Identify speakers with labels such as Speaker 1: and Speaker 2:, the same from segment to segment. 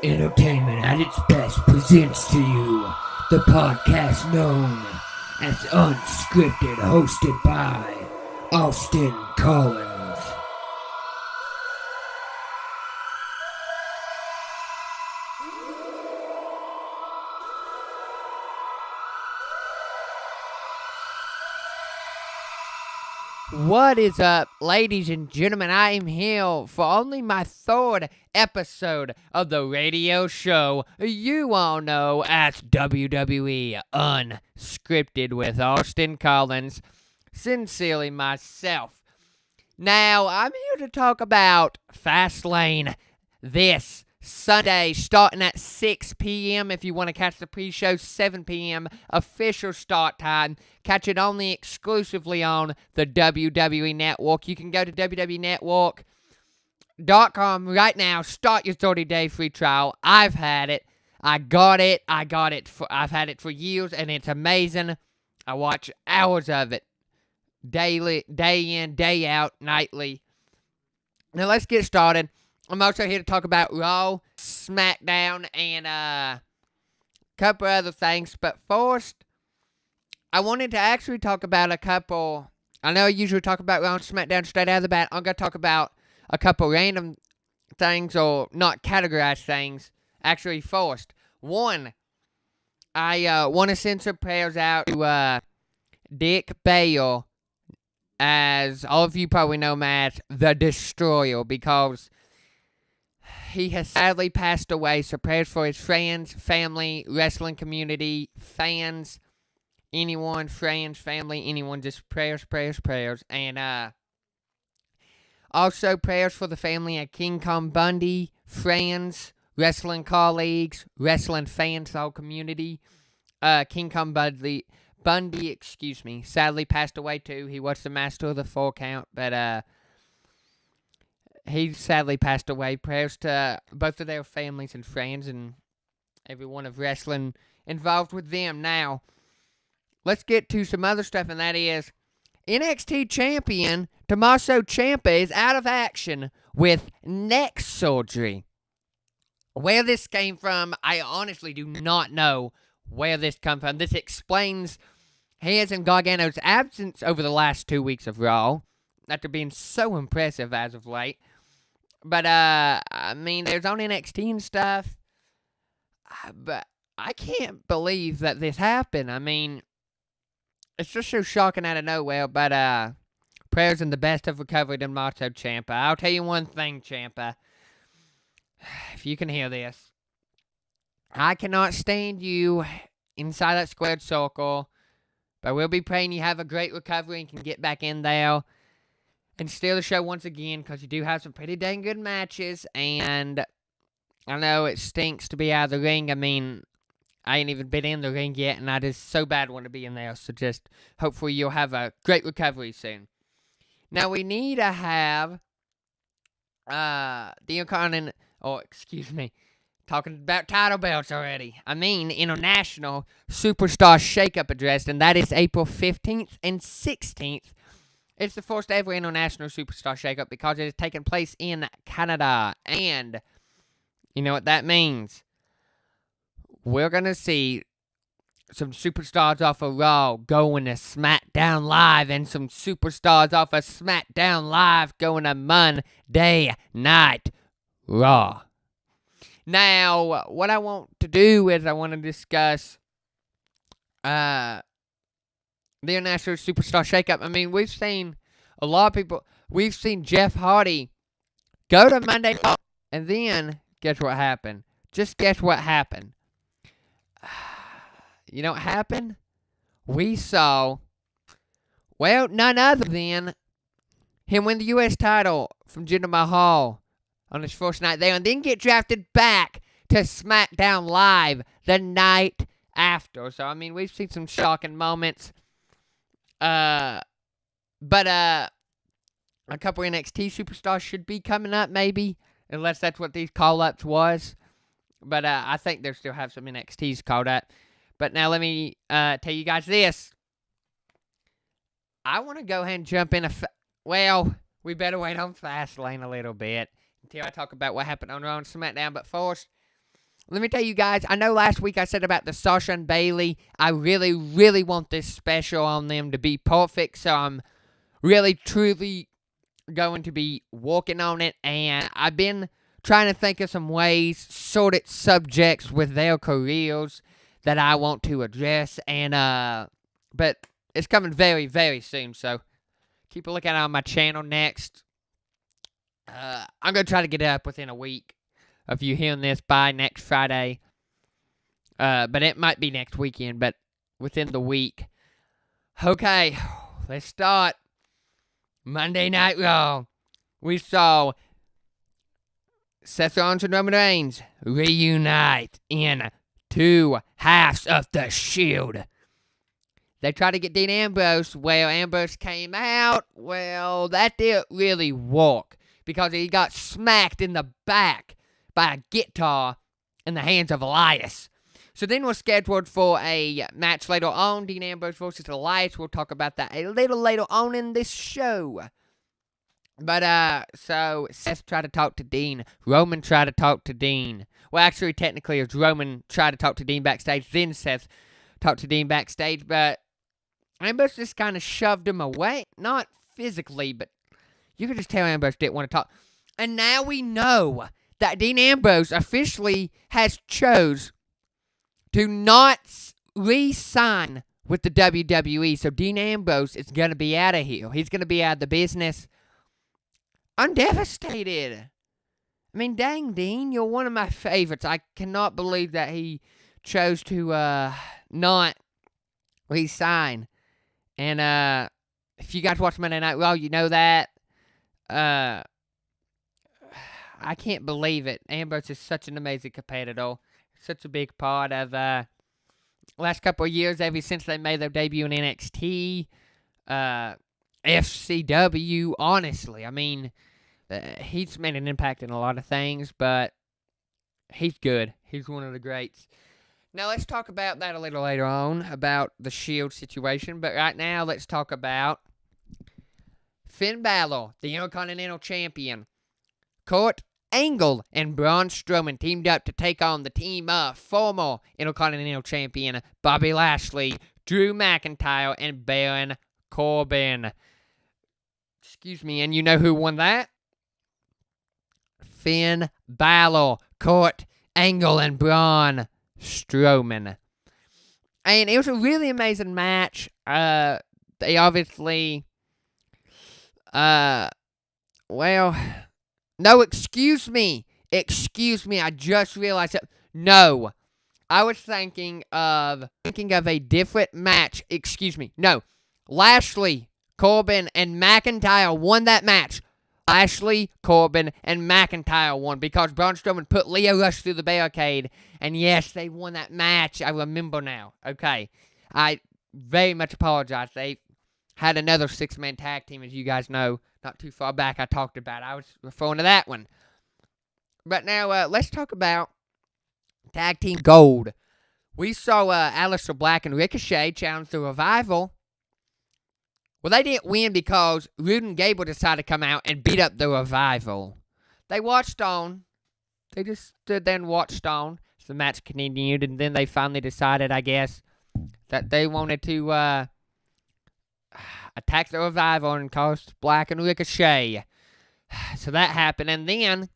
Speaker 1: Entertainment at its best presents to you the podcast known as Unscripted, hosted by Austin Collins.
Speaker 2: What is up, ladies and gentlemen? I am here for only my third episode of the radio show you all know as WWE Unscripted with Austin Collins. Sincerely, myself. Now, I'm here to talk about Fastlane this Sunday, starting at 6 p.m. If you want to catch the pre-show, 7 p.m. official start time. Catch it only exclusively on the WWE Network. You can go to WWENetwork.com right now. Start your 30-day free trial. I've had it. I've had it for years, and it's amazing. I watch hours of it. Daily, day in, day out, nightly. Now, let's get started. I'm also here to talk about Raw, SmackDown, and a couple other things. But first, I wanted to actually talk about a couple. I know I usually talk about Raw and SmackDown straight out of the bat. I'm going to talk about a couple random things, or not categorized things, actually first. One, I want to send some prayers out to Dick Bale, as all of you probably know him as The Destroyer, because he has sadly passed away. So prayers for his friends, family, wrestling community, fans, anyone, friends, family, anyone. Just prayers. And also prayers for the family of King Kong Bundy, friends, wrestling colleagues, wrestling fans, the whole community. King Kong Bundy, sadly passed away too. He was the master of the 4 count, but he sadly passed away. Prayers to both of their families and friends and everyone of wrestling involved with them. Now, let's get to some other stuff, and that is NXT champion Tommaso Ciampa is out of action with neck surgery. Where this came from, I honestly do not know where this come from. This explains his and Gargano's absence over the last 2 weeks of Raw, after being so impressive as of late. But, I mean, there's on NXT and stuff, but I can't believe that this happened. I mean, it's just so shocking out of nowhere, but, prayers and the best of recovery to Tommaso Ciampa. I'll tell you one thing, Ciampa, if you can hear this, I cannot stand you inside that squared circle, but we'll be praying you have a great recovery and can get back in there and steal the show once again, because you do have some pretty dang good matches, and I know it stinks to be out of the ring. I mean, I ain't even been in the ring yet, and I just so bad want to be in there, so just hopefully you'll have a great recovery soon. Now, we need to have talking about title belts already. I mean, International Superstar Shakeup address, and that is April 15th and 16th. It's the first ever International Superstar Shakeup because it has taken place in Canada. And you know what that means. We're going to see some superstars off of Raw going to SmackDown Live, and some superstars off of SmackDown Live going to Monday Night Raw. Now, what I want to do is I want to discuss the International Superstar Shakeup. I mean, we've seen a lot of people. We've seen Jeff Hardy go to Monday Night, and then guess what happened? Just guess what happened. You know what happened? We saw, well, none other than him win the U.S. title from Jinder Mahal on his first night there, and then get drafted back to SmackDown Live the night after. So, I mean, we've seen some shocking moments. But a couple NXT superstars should be coming up, maybe, unless that's what these call-ups was. But I think they still have some NXTs called up. But now let me tell you guys this. I want to go ahead and jump in well, we better wait on Fastlane a little bit until I talk about what happened on Raw and SmackDown. But first, let me tell you guys, I know last week I said about the Sasha and Bailey. I really, really want this special on them to be perfect, so I'm really, truly going to be working on it, and I've been trying to think of some ways, sorted subjects with their careers that I want to address, and, but it's coming very, very soon, so keep a look out on my channel next. I'm going to try to get it up within a week of you hearing this by next Friday. But it might be next weekend, but within the week. Okay, let's start. Monday Night Raw. We saw Seth Rollins and Roman Reigns reunite in two halves of the Shield. They tried to get Dean Ambrose. Well, Ambrose came out. Well, that didn't really work because he got smacked in the back by a guitar in the hands of Elias. So then we're scheduled for a match later on, Dean Ambrose versus Elias. We'll talk about that a little later on in this show. But, so Seth tried to talk to Dean. Roman tried to talk to Dean. Well, actually, technically, it was Roman tried to talk to Dean backstage. Then Seth talked to Dean backstage, but Ambrose just kind of shoved him away. Not physically, but you could just tell Ambrose didn't want to talk. And now we know that Dean Ambrose officially has chose to not re-sign with the WWE. So Dean Ambrose is going to be out of here. He's going to be out of the business. I'm devastated. I mean, dang, Dean, you're one of my favorites. I cannot believe that he chose to not re-sign. And if you guys watch Monday Night Raw, you know that. I can't believe it. Ambrose is such an amazing competitor. Such a big part of last couple of years, ever since they made their debut in NXT, FCW, honestly. I mean, he's made an impact in a lot of things, but he's good. He's one of the greats. Now, let's talk about that a little later on, about the Shield situation. But right now, let's talk about Finn Balor, the Intercontinental Champion. Kurt Angle and Braun Strowman teamed up to take on the team of former Intercontinental Champion Bobby Lashley, Drew McIntyre, and Baron Corbin. Excuse me, and you know who won that? Finn Balor, Kurt Angle, and Braun Strowman. And it was a really amazing match. They obviously, no, excuse me, I just realized that, no, I was thinking of a different match, no, Lashley, Corbin, and McIntyre won that match. Lashley, Corbin, and McIntyre won because Braun Strowman put Lio Rush through the barricade, and yes, they won that match. I remember now. Okay, I very much apologize. They had another six-man tag team, as you guys know, not too far back I talked about. I was referring to that one. But now, let's talk about Tag Team Gold. We saw Aleister Black and Ricochet challenge the Revival. Well, they didn't win because Rude and Gable decided to come out and beat up the Revival. They watched on. They just stood there and watched on as the match continued, and then they finally decided, I guess, that they wanted to attack the Revival and cost Black and Ricochet. So that happened, and then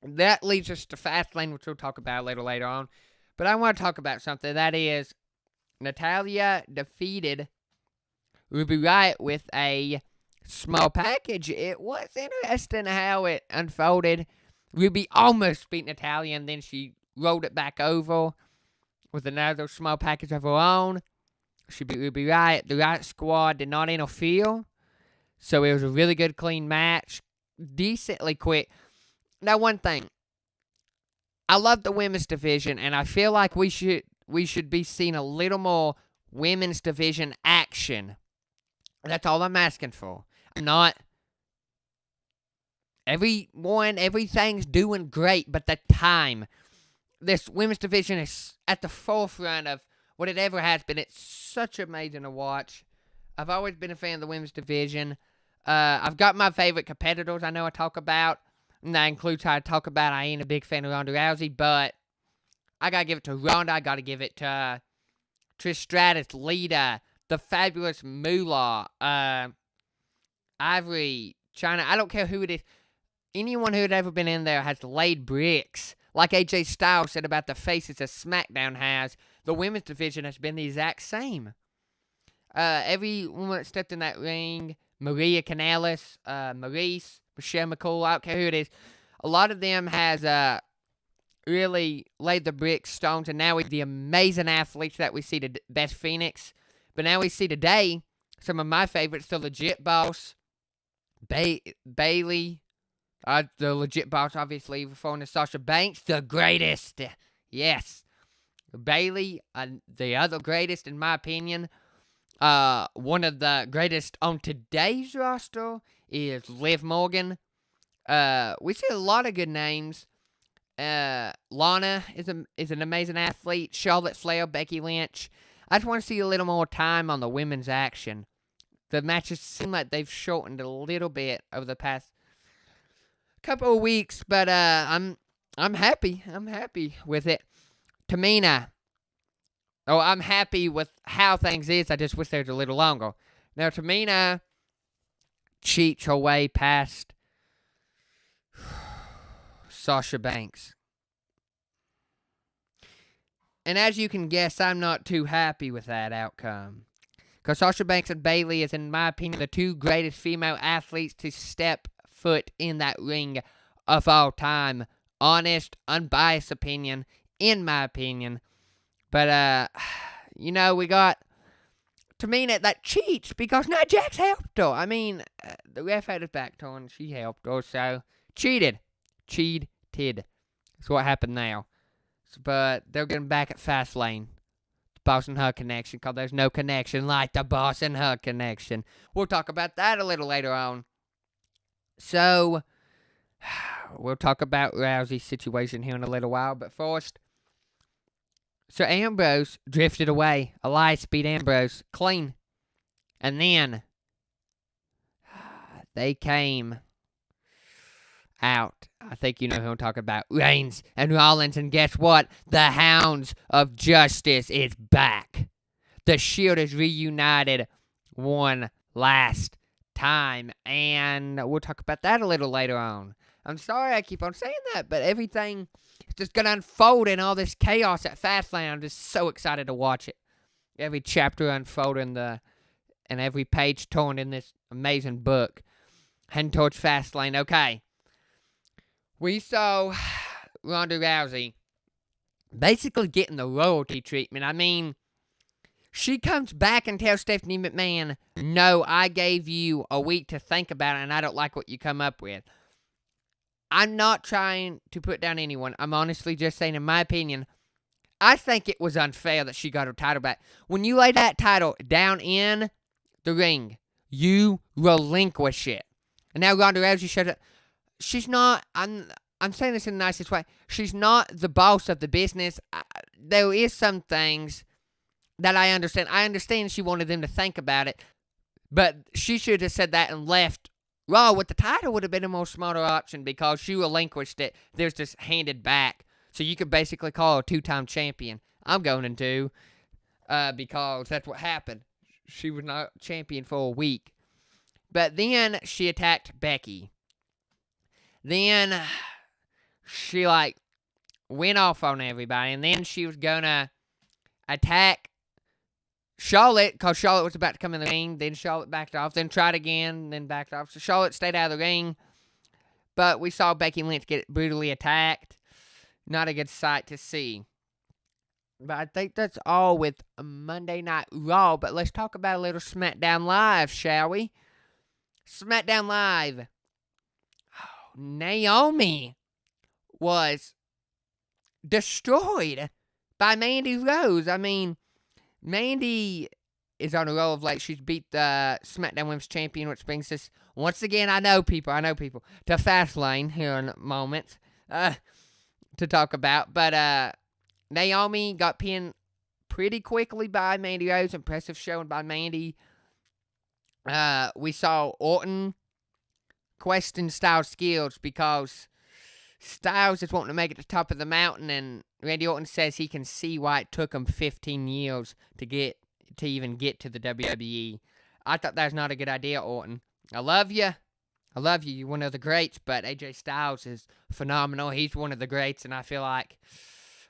Speaker 2: that leads us to Fastlane, which we'll talk about later on. But I want to talk about something. That is, Natalya defeated Ruby Riott with a small package. It was interesting how it unfolded. Ruby almost beat Natalya, and then she rolled it back over with another small package of her own. She beat Ruby Riott. The Riott Squad did not interfere, so it was a really good, clean match. Decently quick. Now, one thing. I love the women's division, and I feel like we should be seeing a little more women's division action. That's all I'm asking for. I'm not. Everything's doing great, but the time. This women's division is at the forefront of what it ever has been. It's such amazing to watch. I've always been a fan of the women's division. I've got my favorite competitors I know I talk about. And that includes how I talk about I ain't a big fan of Ronda Rousey, but I gotta give it to Ronda. I gotta give it to Trish Stratus, Lita, the fabulous Moolah, Ivory, China. I don't care who it is. Anyone who had ever been in there has laid bricks. Like AJ Styles said about the faces that SmackDown has, the women's division has been the exact same. Every woman that stepped in that ring, Maria Kanellis, Maurice, Michelle McCool, I don't care who it is, a lot of them has really laid the bricks, stones, and now we the amazing athletes that we see, the Beth Phoenix. But now we see today some of my favorites, the Legit Boss, Bailey, the Legit Boss, obviously, referring to Sasha Banks, the greatest. Yes. Bailey, the other greatest, in my opinion. One of the greatest on today's roster is Liv Morgan. We see a lot of good names. Lana is an amazing athlete. Charlotte Flair, Becky Lynch. I just want to see a little more time on the women's action. The matches seem like they've shortened a little bit over the past couple of weeks, but I'm happy. I'm happy with it. Tamina. Oh, I'm happy with how things is. I just wish they were a little longer. Now, Tamina cheats her way past Sasha Banks. And as you can guess, I'm not too happy with that outcome. Because Sasha Banks and Bailey is, in my opinion, the two greatest female athletes to step foot in that ring of all time. Honest, unbiased opinion, in my opinion. But, we got Tamina that cheats because Nia Jax helped her. I mean, the ref had his back to her and she helped her, so cheated. That's what happened now. But they're getting back at fastlane. The Boss and her connection, because there's no connection like the Boss and her connection. We'll talk about that a little later on. So, we'll talk about Rousey's situation here in a little while. But first, Sir Ambrose drifted away. Elias beat Ambrose clean. And then, they came out. I think you know who I'm talking about. Reigns and Rollins. And guess what? The Hounds of Justice is back. The Shield is reunited one last time. And we'll talk about that a little later on. I'm sorry I keep on saying that, but everything is just going to unfold in all this chaos at Fastlane. I'm just so excited to watch it. Every chapter unfolding and every page torn in this amazing book. Heading towards Fastlane. Okay. We saw Ronda Rousey basically getting the royalty treatment. I mean, she comes back and tells Stephanie McMahon, no, I gave you a week to think about it, and I don't like what you come up with. I'm not trying to put down anyone. I'm honestly just saying, in my opinion, I think it was unfair that she got her title back. When you lay that title down in the ring, you relinquish it. And now Ronda Rousey shows up. She's not, I'm saying this in the nicest way, she's not the boss of the business. There is some things that I understand. I understand she wanted them to think about it, but she should have said that and left Raw with the title. Would have been a more smarter option because she relinquished it. There's just handed back. So you could basically call her a two-time champion. I'm going to because that's what happened. She was not champion for a week. But then she attacked Becky. Then she, went off on everybody. And then she was going to attack Charlotte because Charlotte was about to come in the ring. Then Charlotte backed off. Then tried again. Then backed off. So Charlotte stayed out of the ring. But we saw Becky Lynch get brutally attacked. Not a good sight to see. But I think that's all with Monday Night Raw. But let's talk about a little SmackDown Live, shall we? SmackDown Live. Naomi was destroyed by Mandy Rose. I mean, Mandy is on a roll of she's beat the SmackDown Women's Champion, which brings us, once again, I know people, to Fastlane here in a moment to talk about. But Naomi got pinned pretty quickly by Mandy Rose. Impressive showing by Mandy. We saw Orton question style skills because Styles is wanting to make it to the top of the mountain, and Randy Orton says he can see why it took him 15 years to even get to the WWE. I thought that was not a good idea, Orton. I love you. You're one of the greats, but AJ Styles is phenomenal. He's one of the greats, and I feel like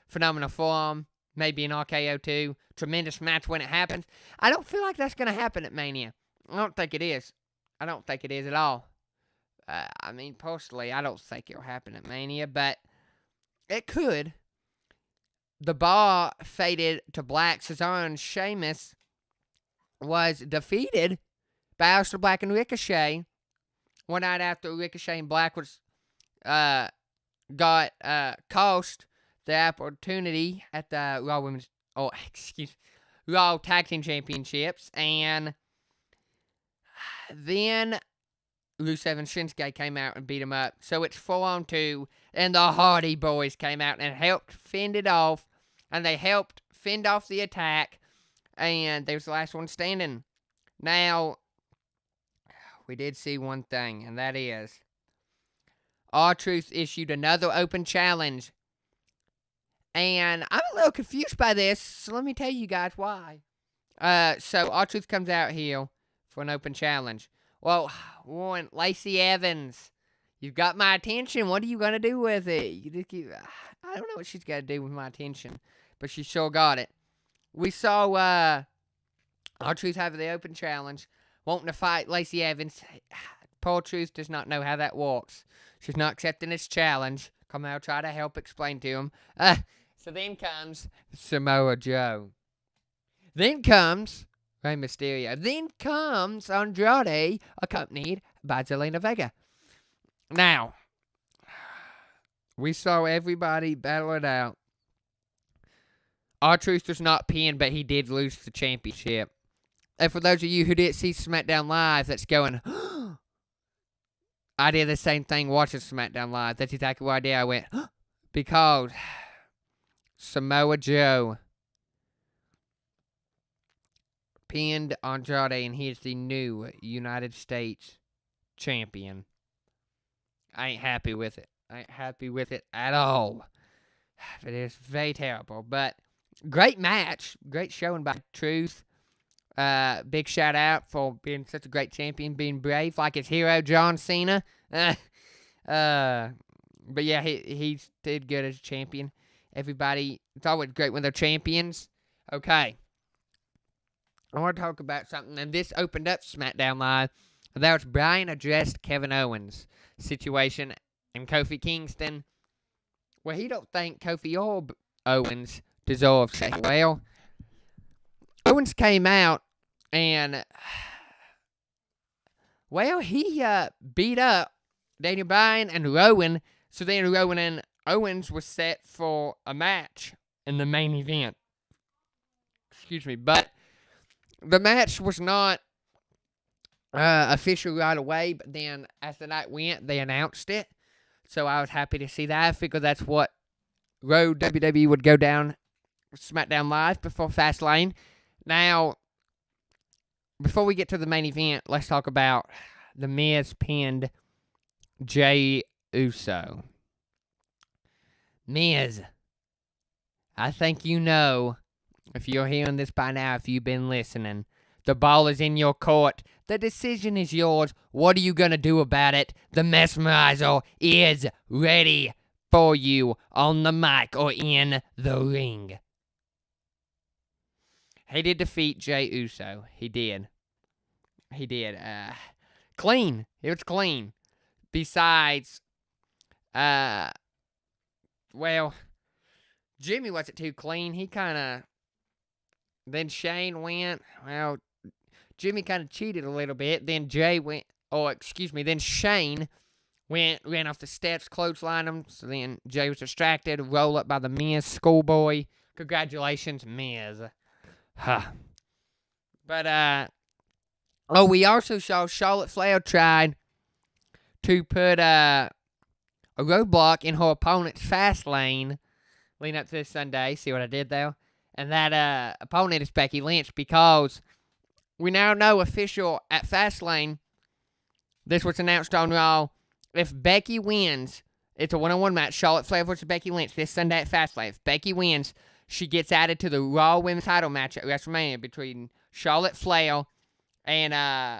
Speaker 2: phenomenal form. Maybe an RKO too. Tremendous match when it happens. I don't feel like that's going to happen at Mania. I don't think it is. I don't think it is at all. Personally, I don't think it'll happen at Mania, but it could. The Bar faded to black. Cesaro and Sheamus was defeated by Aleister Black and Ricochet. One night after Ricochet and Black was cost the opportunity at the Raw Tag Team Championships, and then Rusev and Shinsuke came out and beat him up. So it's 4-on-2, and the Hardy Boys came out and helped fend it off, and they helped fend off the attack, and they was the last one standing. Now, we did see one thing, and that is R-Truth issued another open challenge, and I'm a little confused by this, so let me tell you guys why. So R-Truth comes out here for an open challenge. Well, one, Lacey Evans, you've got my attention. What are you going to do with it? I don't know what she's got to do with my attention, but she sure got it. We saw R-Truth have the open challenge, wanting to fight Lacey Evans. Poor Truth does not know how that works. She's not accepting this challenge. Come out, try to help explain to him. So then comes Samoa Joe. Then comes Rey Mysterio. Then comes Andrade, accompanied by Zelina Vega. Now, we saw everybody battle it out. R-Truth was not pinned, but he did lose the championship. And for those of you who didn't see SmackDown Live, that's going, I did the same thing watching SmackDown Live. That's exactly what I did. I went, because Samoa Joe pinned Andrade, and he is the new United States champion. I ain't happy with it. I ain't happy with it at all. It is very terrible. But great match. Great showing by Truth. Big shout out for being such a great champion, being brave like his hero, John Cena. But yeah, he did good as a champion. Everybody, it's always great when they're champions. Okay. I want to talk about something, and this opened up SmackDown Live. That was Bryan addressed Kevin Owens' situation and Kofi Kingston. Well, he don't think Kofi or Owens deserves it. Well, Owens came out and, he beat up Daniel Bryan and Rowan. So then Rowan and Owens was set for a match in the main event. But the match was not official right away, but then as the night went, they announced it. So I was happy to see that. I figured that's what Road WWE would go down SmackDown Live before Fastlane. Now, before we get to the main event, let's talk about The Miz pinned Jey Uso. Miz, I think you know, if you're hearing this by now, if you've been listening, the ball is in your court. The decision is yours. What are you going to do about it? The Mesmerizer is ready for you on the mic or in the ring. He did defeat Jey Uso. He did. Clean. It was clean. Besides, Jimmy wasn't too clean. He kind of... Then Shane went... Well, Jimmy kind of cheated a little bit. Then then Shane ran off the steps, clotheslined him. So then Jey was distracted. Roll up by the Miz, Schoolboy. Congratulations, Miz. But, we also saw Charlotte Flair tried to put a roadblock in her opponent's fast lane leading up to this Sunday. See what I did there? And that opponent is Becky Lynch, because we now know official at Fastlane, this was announced on Raw, if Becky wins, It's a one-on-one match. Charlotte Flair versus Becky Lynch this Sunday at Fastlane. If Becky wins, she gets added to the Raw Women's title match at WrestleMania between Charlotte Flair and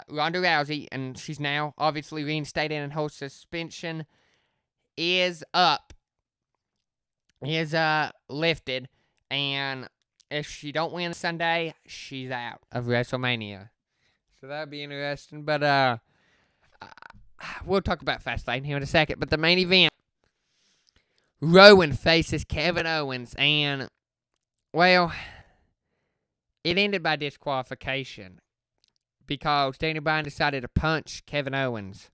Speaker 2: Ronda Rousey. And she's now obviously reinstated, and her suspension is lifted. And if she don't win Sunday, she's out of WrestleMania. So that'd be interesting. But we'll talk about Fastlane here in a second. But the main event, Rowan faces Kevin Owens, and, well, it ended by disqualification because Daniel Bryan decided to punch Kevin Owens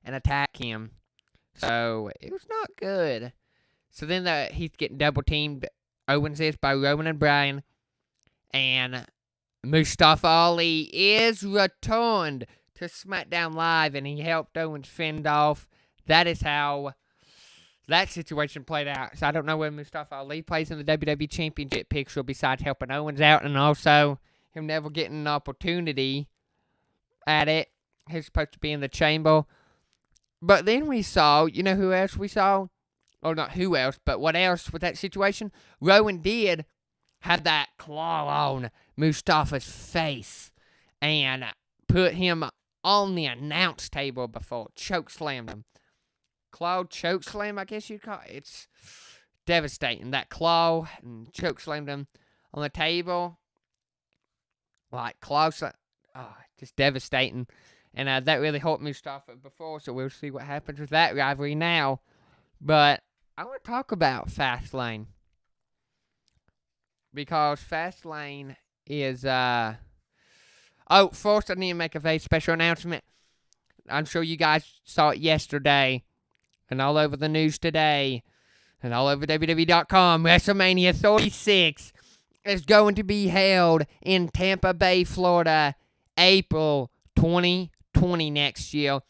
Speaker 2: and attack him. So it was not good. So then he's getting double teamed, Owens is, by Rowan and Bryan, and Mustafa Ali is returned to SmackDown Live, and he helped Owens fend off. That is how that situation played out. So I don't know when Mustafa Ali plays in the WWE Championship picture besides helping Owens out and also him never getting an opportunity at it. He's supposed to be in the chamber. But then we saw, you know who else we saw? Or not who else, but what else with that situation? Rowan did have that claw on Mustafa's face and put him on the announce table before chokeslammed him. Claw chokeslam, I guess you'd call it. It's devastating. That claw and chokeslammed him on the table. Like claw, just devastating. And that really hurt Mustafa before, so we'll see what happens with that rivalry now. But I want to talk about Fastlane. Because Fastlane is, first I need to make a very special announcement. I'm sure you guys saw it yesterday, and all over the news today, and all over WWE.com. WrestleMania 36 is going to be held in Tampa Bay, Florida, April 2020 next year.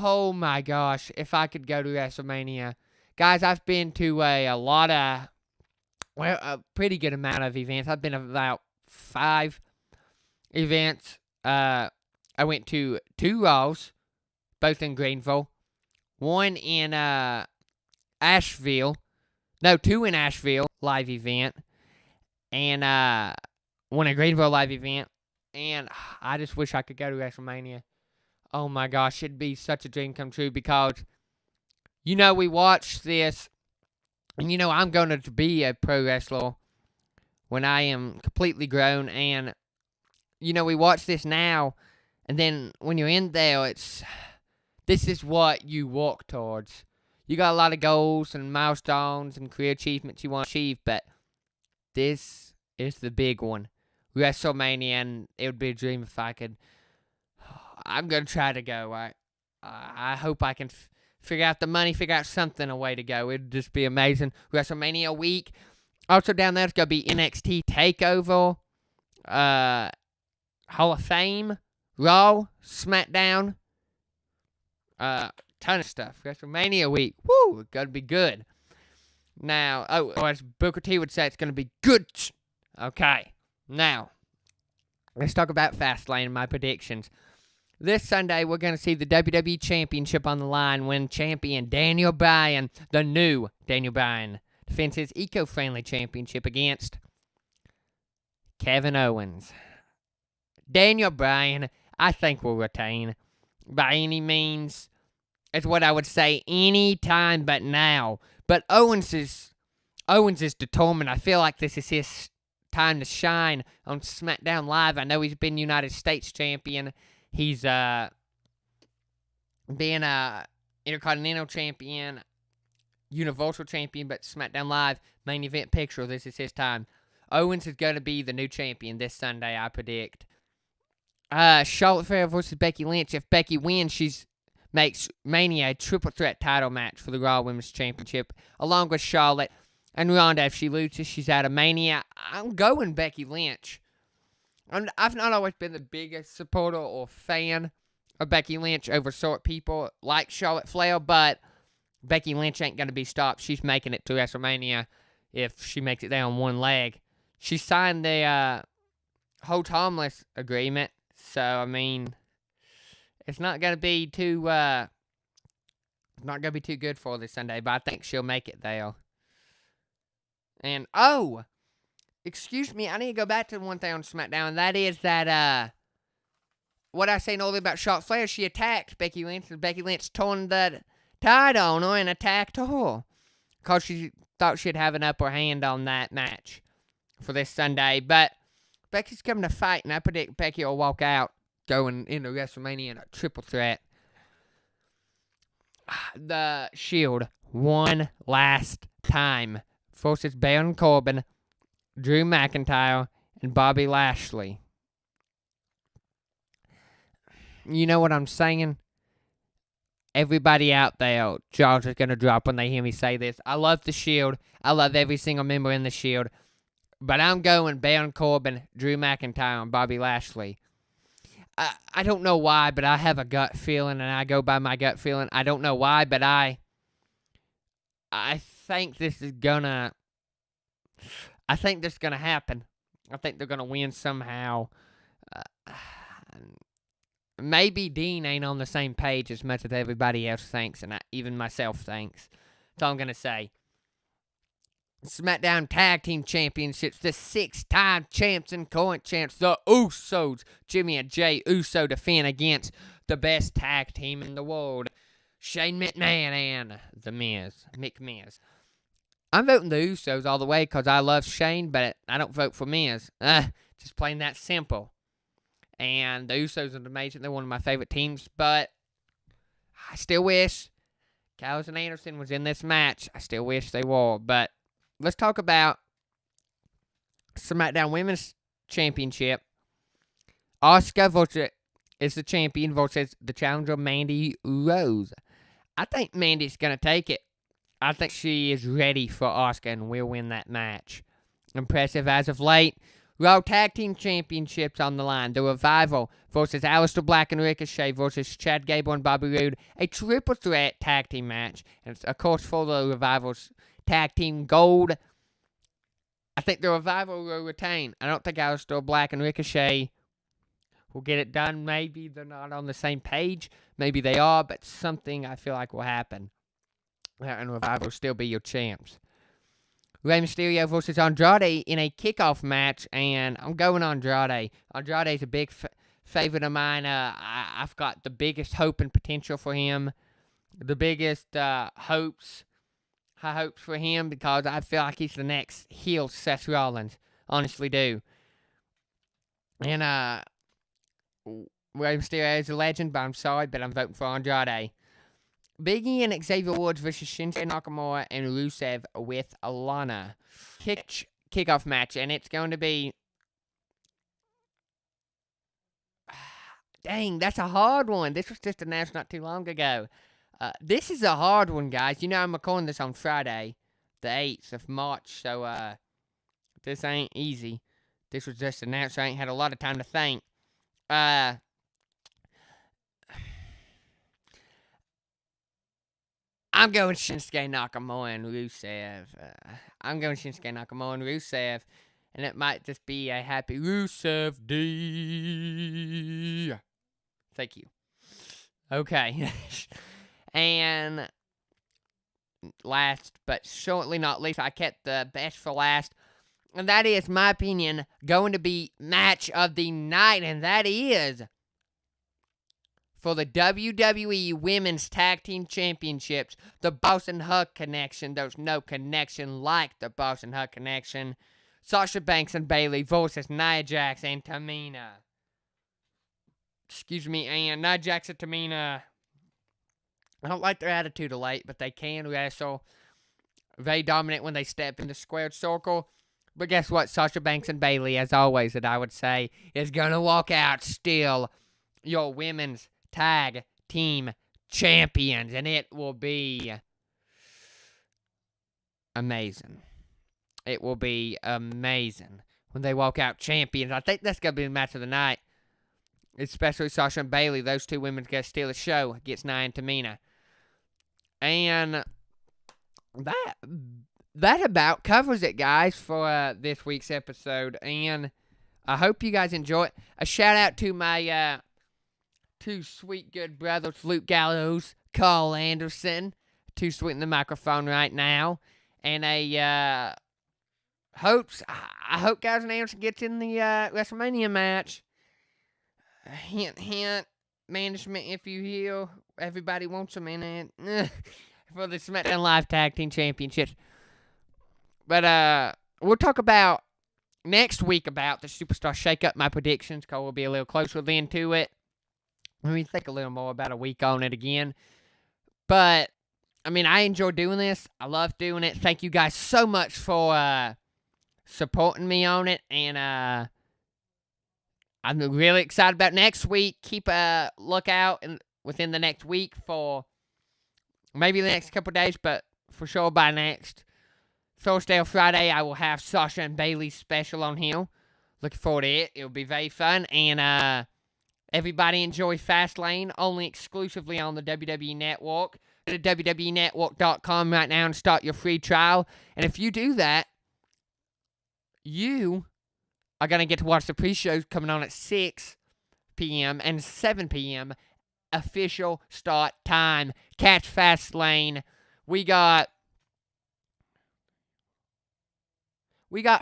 Speaker 2: Oh my gosh, if I could go to WrestleMania. Guys, I've been to a pretty good amount of events. I've been to about 5 events. I went to 2 Raws, both in Greenville. 1 in Asheville. No, 2 in Asheville, live event. And 1 in Greenville, live event. And I just wish I could go to WrestleMania. Oh my gosh, it'd be such a dream come true because, we watched this, and I'm going to be a pro wrestler when I am completely grown, and, we watch this now, and then when you're in there, this is what you walk towards. You got a lot of goals and milestones and career achievements you want to achieve, but this is the big one. WrestleMania, and it would be a dream if I could. I'm going to try to go. I hope I can figure out the money, figure out something, a way to go. It'd just be amazing. WrestleMania week. Also down there, it's going to be NXT TakeOver, Hall of Fame, Raw, SmackDown, ton of stuff. WrestleMania week. Woo, it's going to be good. Now, as Booker T would say, it's going to be good. Okay, now, let's talk about Fastlane and my predictions. This Sunday, we're going to see the WWE Championship on the line when champion Daniel Bryan, the new Daniel Bryan, defends his eco-friendly championship against Kevin Owens. Daniel Bryan, I think, will retain by any means. Is what I would say any time but now. But Owens is determined. I feel like this is his time to shine on SmackDown Live. I know he's been United States champion. He's been a Intercontinental champion, Universal champion, but SmackDown Live main event picture. This is his time. Owens is going to be the new champion this Sunday, I predict. Charlotte Flair versus Becky Lynch. If Becky wins, makes Mania a triple threat title match for the Raw Women's Championship, along with Charlotte and Ronda. If she loses, she's out of Mania. I'm going Becky Lynch. I've not always been the biggest supporter or fan of Becky Lynch over sort people like Charlotte Flair, but Becky Lynch ain't going to be stopped. She's making it to WrestleMania if she makes it there on one leg. She signed the Hold Harmless agreement, so, I mean, it's not going to be too It's not going to be too good for her this Sunday, but I think she'll make it there. And, excuse me, I need to go back to one thing on SmackDown, and that is that, what I was saying earlier about Charlotte Flair, she attacked Becky Lynch, and Becky Lynch torn the title on her and attacked her. Because she thought she'd have an upper hand on that match for this Sunday. But Becky's coming to fight, and I predict Becky will walk out going into WrestleMania in a triple threat. The Shield, one last time, forces Baron Corbin, Drew McIntyre, and Bobby Lashley. You know what I'm saying? Everybody out there, jaws are going to drop when they hear me say this. I love the Shield. I love every single member in the Shield. But I'm going Baron Corbin, Drew McIntyre, and Bobby Lashley. I don't know why, but I have a gut feeling, and I go by my gut feeling. I don't know why, but I think this is gonna... I think this is gonna happen. I think they're gonna win somehow. Maybe Dean ain't on the same page as much as everybody else thinks, and even myself thinks. That's all I'm gonna say. SmackDown Tag Team Championships, the 6-time champs and current champs, the Usos, Jimmy and Jay Uso, defend against the best tag team in the world, Shane McMahon and The Miz, McMiz. I'm voting the Usos all the way because I love Shane, but I don't vote for Miz. Just plain that simple. And the Usos are amazing. They're one of my favorite teams, but I still wish Gallows and Anderson was in this match. I still wish they were, but let's talk about SmackDown Women's Championship. Asuka is the champion versus the challenger Mandy Rose. I think Mandy's going to take it. I think she is ready for Asuka and will win that match. Impressive as of late. Raw Tag Team Championships on the line. The Revival versus Aleister Black and Ricochet versus Chad Gable and Bobby Roode. A triple threat tag team match. And it's, of course, for the Revival's tag team gold. I think the Revival will retain. I don't think Aleister Black and Ricochet will get it done. Maybe they're not on the same page. Maybe they are, but something I feel like will happen. And Revival will still be your champs. Rey Mysterio versus Andrade in a kickoff match, and I'm going Andrade. Andrade's a big favorite of mine. I've got the biggest hope and potential for him. The biggest high hopes for him because I feel like he's the next heel Seth Rollins. Honestly do. And Rey Mysterio is a legend, but I'm sorry, but I'm voting for Andrade. Big E and Xavier Woods versus Shinsuke Nakamura and Rusev with Alana. Kickoff match, and it's going to be... Dang, that's a hard one. This was just announced not too long ago. This is a hard one, guys. You know I'm recording this on Friday, the 8th of March, so this ain't easy. This was just announced, so I ain't had a lot of time to think. I'm going Shinsuke Nakamura and Rusev. And it might just be a happy Rusev D. Thank you. Okay. And last, but certainly not least, I kept the best for last. And that is, my opinion, going to be match of the night. And that is for the WWE Women's Tag Team Championships, the Boss and Hug Connection. There's no connection like the Boss and Hug Connection. Sasha Banks and Bayley versus Nia Jax and Tamina. And Nia Jax and Tamina. I don't like their attitude of late, but they can wrestle. Very dominant when they step in the squared circle. But guess what? Sasha Banks and Bayley, as always, that I would say, is going to walk out still your women's tag team champions. And it will be amazing. It will be amazing when they walk out champions. I think that's going to be the match of the night. Especially Sasha and Bayley. Those two women going to steal the show against Nia and Tamina. And that about covers it, guys, for this week's episode. And I hope you guys enjoy it. A shout out to my two sweet good brothers, Luke Gallows, Carl Anderson, too sweet in the microphone right now, and I hope Gallows and Anderson gets in the WrestleMania match. Hint, hint, management, if you hear, everybody wants them in it for the SmackDown Live Tag Team Championships. But we'll talk about next week about the Superstar Shake-Up, my predictions, because we'll be a little closer then to it. Let me think a little more about a week on it again. But, I mean, I enjoy doing this. I love doing it. Thank you guys so much for supporting me on it. And I'm really excited about next week. Keep a lookout within the next week for maybe the next couple days, but for sure by next Thursday or Friday, I will have Sasha and Bailey's special on here. Looking forward to it. It'll be very fun. And everybody enjoy Fastlane, only exclusively on the WWE Network. Go to WWENetwork.com right now and start your free trial. And if you do that, you are going to get to watch the pre-shows coming on at 6 p.m. and 7 p.m. official start time. Catch Fastlane. We got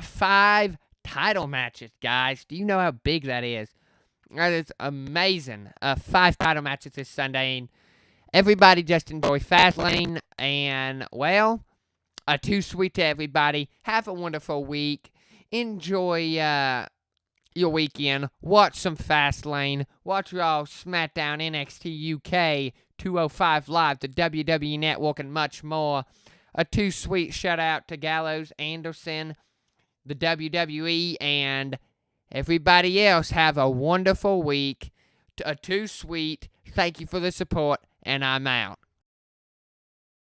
Speaker 2: 5 title matches, guys. Do you know how big that is? That is amazing. 5 title matches this Sunday. And everybody just enjoy Fastlane. And, well, too sweet to everybody. Have a wonderful week. Enjoy your weekend. Watch some Fastlane. Watch Raw, SmackDown, NXT UK, 205 Live, the WWE Network, and much more. A too sweet shout out to Gallows, Anderson, the WWE, and everybody else. Have a wonderful week. Too sweet. Thank you for the support, and I'm out.